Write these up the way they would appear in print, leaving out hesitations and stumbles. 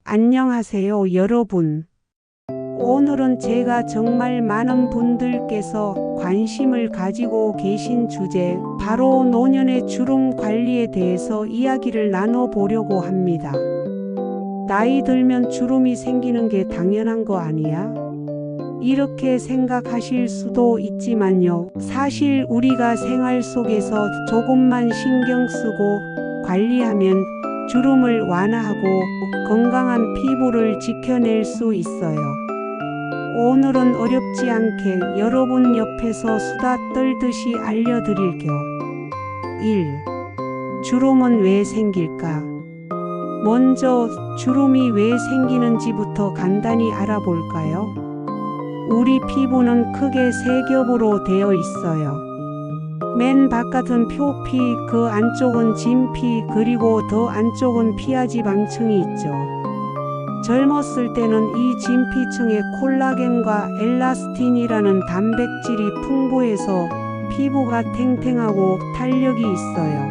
안녕하세요, 여러분. 오늘은 제가 정말 많은 분들께서 관심을 가지고 계신 주제, 바로 노년의 주름 관리에 대해서 이야기를 나눠보려고 합니다. 나이 들면 주름이 생기는 게 당연한 거 아니야? 이렇게 생각하실 수도 있지만요. 사실 우리가 생활 속에서 조금만 신경 쓰고 관리하면 주름을 완화하고 건강한 피부를 지켜낼 수 있어요. 오늘은 어렵지 않게 여러분 옆에서 수다 떨듯이 알려드릴게요. 1. 주름은 왜 생길까? 먼저 주름이 왜 생기는지부터 간단히 알아볼까요? 우리 피부는 크게 세 겹으로 되어 있어요. 맨 바깥은 표피, 그 안쪽은 진피, 그리고 더 안쪽은 피하지방층이 있죠. 젊었을 때는 이 진피층에 콜라겐과 엘라스틴이라는 단백질이 풍부해서 피부가 탱탱하고 탄력이 있어요.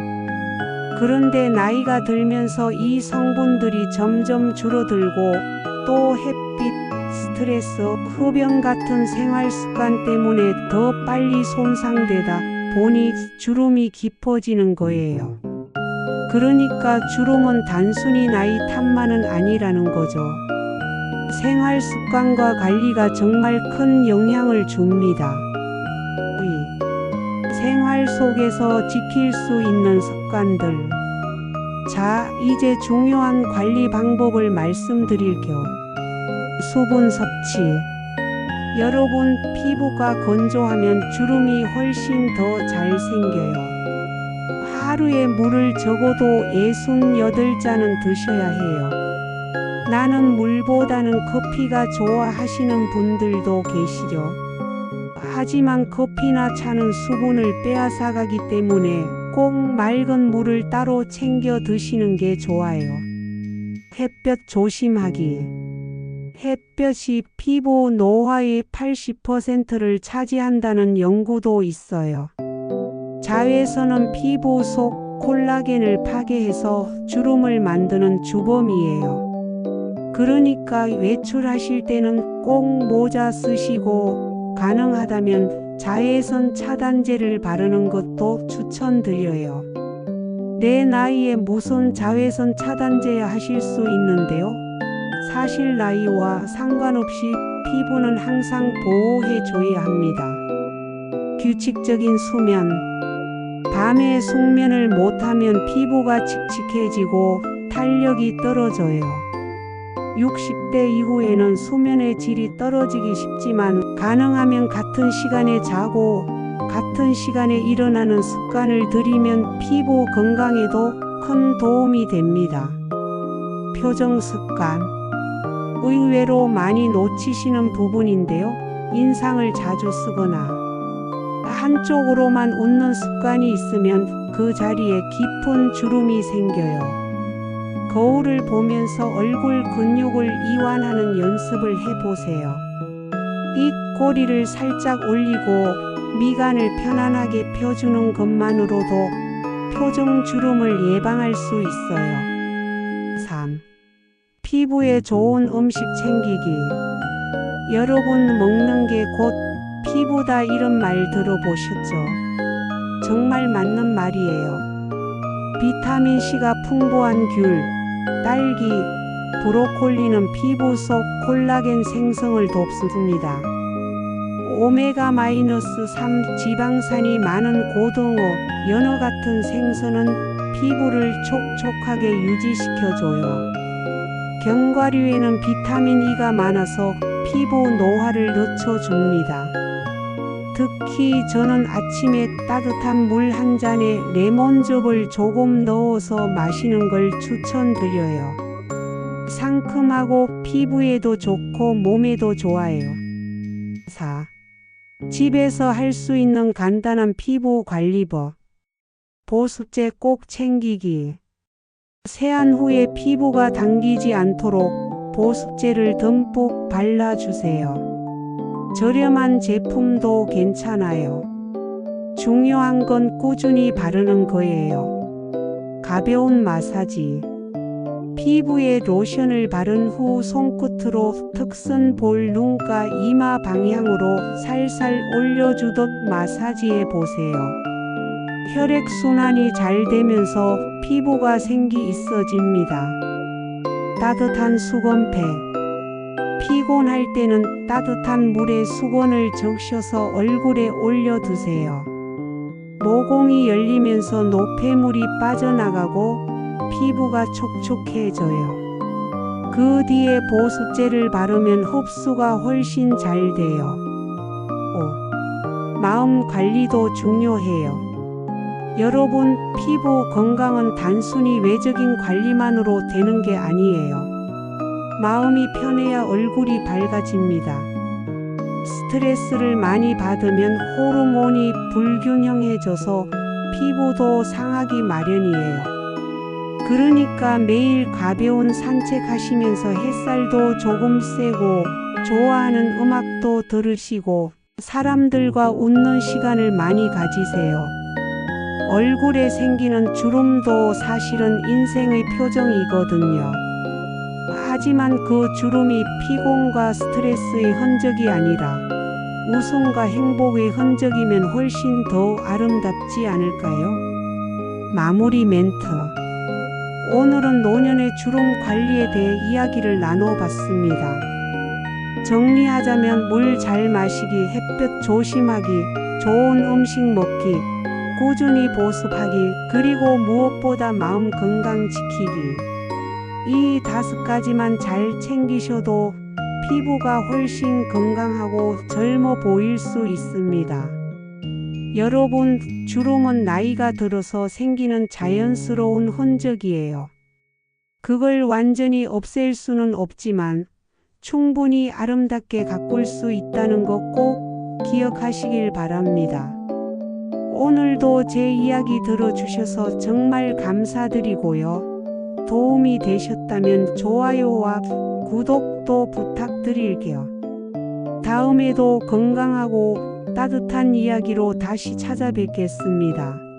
그런데 나이가 들면서 이 성분들이 점점 줄어들고 또 햇빛, 스트레스, 흡연 같은 생활 습관 때문에 더 빨리 손상되다 보니 주름이 깊어지는 거예요. 그러니까 주름은 단순히 나이 탓만은 아니라는 거죠. 생활 습관과 관리가 정말 큰 영향을 줍니다. 2. 생활 속에서 지킬 수 있는 습관들. 자, 이제 중요한 관리 방법을 말씀드릴게요. 수분 섭취. 여러분, 피부가 건조하면 주름이 훨씬 더 잘 생겨요. 하루에 물을 적어도 68잔은 드셔야 해요. 나는 물보다는 커피가 좋아하시는 분들도 계시죠. 하지만 커피나 차는 수분을 빼앗아가기 때문에 꼭 맑은 물을 따로 챙겨 드시는 게 좋아요. 햇볕 조심하기. 햇볕이 피부 노화의 80%를 차지한다는 연구도 있어요. 자외선은 피부 속 콜라겐을 파괴해서 주름을 만드는 주범이에요. 그러니까 외출하실 때는 꼭 모자 쓰시고 가능하다면 자외선 차단제를 바르는 것도 추천드려요. 내 나이에 무슨 자외선 차단제야 하실 수 있는데요. 사실 나이와 상관없이 피부는 항상 보호해줘야 합니다. 규칙적인 수면. 밤에 숙면을 못하면 피부가 칙칙해지고 탄력이 떨어져요. 60대 이후에는 수면의 질이 떨어지기 쉽지만 가능하면 같은 시간에 자고 같은 시간에 일어나는 습관을 들이면 피부 건강에도 큰 도움이 됩니다. 표정 습관. 의외로 많이 놓치시는 부분인데요. 인상을 자주 쓰거나 한쪽으로만 웃는 습관이 있으면 그 자리에 깊은 주름이 생겨요. 거울을 보면서 얼굴 근육을 이완하는 연습을 해보세요. 입꼬리를 살짝 올리고 미간을 편안하게 펴주는 것만으로도 표정 주름을 예방할 수 있어요. 3. 피부에 좋은 음식 챙기기. 여러분, 먹는 게 곧 피부다 이런 말 들어보셨죠? 정말 맞는 말이에요. 비타민C가 풍부한 귤, 딸기, 브로콜리는 피부 속 콜라겐 생성을 돕습니다. 오메가-3 지방산이 많은 고등어, 연어 같은 생선은 피부를 촉촉하게 유지시켜줘요. 견과류에는 비타민 E가 많아서 피부 노화를 늦춰줍니다. 특히 저는 아침에 따뜻한 물 한 잔에 레몬즙을 조금 넣어서 마시는 걸 추천드려요. 상큼하고 피부에도 좋고 몸에도 좋아요. 4. 집에서 할 수 있는 간단한 피부 관리법. 보습제 꼭 챙기기. 세안 후에 피부가 당기지 않도록 보습제를 듬뿍 발라주세요. 저렴한 제품도 괜찮아요. 중요한 건 꾸준히 바르는 거예요. 가벼운 마사지. 피부에 로션을 바른 후 손끝으로 턱선 볼 눈가 이마 방향으로 살살 올려주듯 마사지해 보세요. 혈액순환이 잘 되면서 피부가 생기 있어집니다. 따뜻한 수건팩. 피곤할 때는 따뜻한 물에 수건을 적셔서 얼굴에 올려두세요. 모공이 열리면서 노폐물이 빠져나가고 피부가 촉촉해져요. 그 뒤에 보습제를 바르면 흡수가 훨씬 잘 돼요. 5. 마음 관리도 중요해요. 여러분, 피부 건강은 단순히 외적인 관리만으로 되는 게 아니에요. 마음이 편해야 얼굴이 밝아집니다. 스트레스를 많이 받으면 호르몬이 불균형해져서 피부도 상하기 마련이에요. 그러니까 매일 가벼운 산책하시면서 햇살도 조금 쐬고 좋아하는 음악도 들으시고 사람들과 웃는 시간을 많이 가지세요. 얼굴에 생기는 주름도 사실은 인생의 표정이거든요. 하지만 그 주름이 피곤과 스트레스의 흔적이 아니라 웃음과 행복의 흔적이면 훨씬 더 아름답지 않을까요? 마무리 멘트. 오늘은 노년의 주름 관리에 대해 이야기를 나눠봤습니다. 정리하자면 물 잘 마시기, 햇볕 조심하기, 좋은 음식 먹기, 꾸준히 보습하기, 그리고 무엇보다 마음 건강 지키기. 이 5가지만 잘 챙기셔도 피부가 훨씬 건강하고 젊어 보일 수 있습니다. 여러분, 주름은 나이가 들어서 생기는 자연스러운 흔적이에요. 그걸 완전히 없앨 수는 없지만 충분히 아름답게 가꿀 수 있다는 거 꼭 기억하시길 바랍니다. 오늘도 제 이야기 들어주셔서 정말 감사드리고요. 도움이 되셨다면 좋아요와 구독도 부탁드릴게요. 다음에도 건강하고 따뜻한 이야기로 다시 찾아뵙겠습니다.